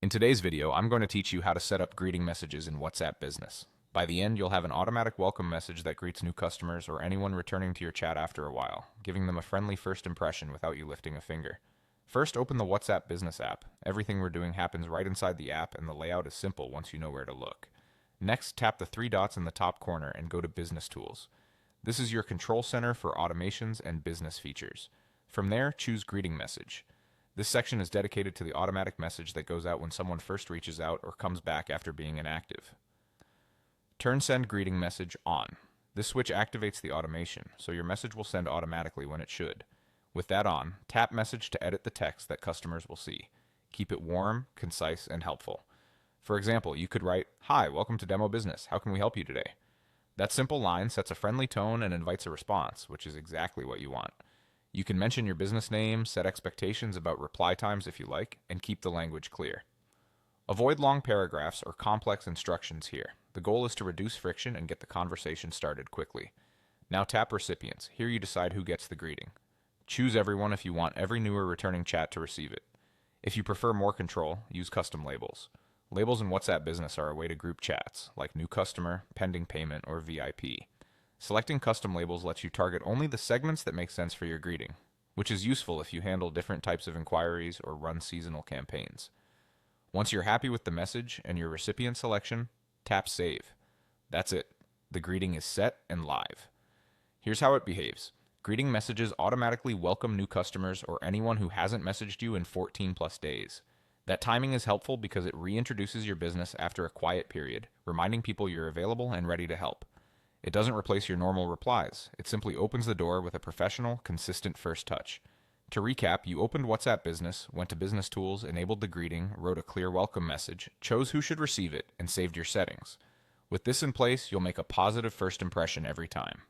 In today's video, I'm going to teach you how to set up greeting messages in WhatsApp Business. By the end, you'll have an automatic welcome message that greets new customers or anyone returning to your chat after a while, giving them a friendly first impression without you lifting a finger. First, open the WhatsApp Business app. Everything we're doing happens right inside the app, and the layout is simple once you know where to look. Next, tap the three dots in the top corner and go to Business Tools. This is your control center for automations and business features. From there, choose Greeting Message. This section is dedicated to the automatic message that goes out when someone first reaches out or comes back after being inactive. Turn Send Greeting Message on. This switch activates the automation, so your message will send automatically when it should. With that on, tap Message to edit the text that customers will see. Keep it warm, concise, and helpful. For example, you could write, "Hi, welcome to Demo Business. How can we help you today?" That simple line sets a friendly tone and invites a response, which is exactly what you want. You can mention your business name, set expectations about reply times if you like, and keep the language clear. Avoid long paragraphs or complex instructions here. The goal is to reduce friction and get the conversation started quickly. Now tap Recipients. Here you decide who gets the greeting. Choose Everyone if you want every new or returning chat to receive it. If you prefer more control, use custom labels. Labels in WhatsApp Business are a way to group chats, like New Customer, Pending Payment, or VIP. Selecting custom labels lets you target only the segments that make sense for your greeting, which is useful if you handle different types of inquiries or run seasonal campaigns. Once you're happy with the message and your recipient selection, tap Save. That's it. The greeting is set and live. Here's how it behaves. Greeting messages automatically welcome new customers or anyone who hasn't messaged you in 14 plus days. That timing is helpful because it reintroduces your business after a quiet period, reminding people you're available and ready to help. It doesn't replace your normal replies. It simply opens the door with a professional, consistent first touch. To recap, you opened WhatsApp Business, went to Business Tools, enabled the greeting, wrote a clear welcome message, chose who should receive it, and saved your settings. With this in place, you'll make a positive first impression every time.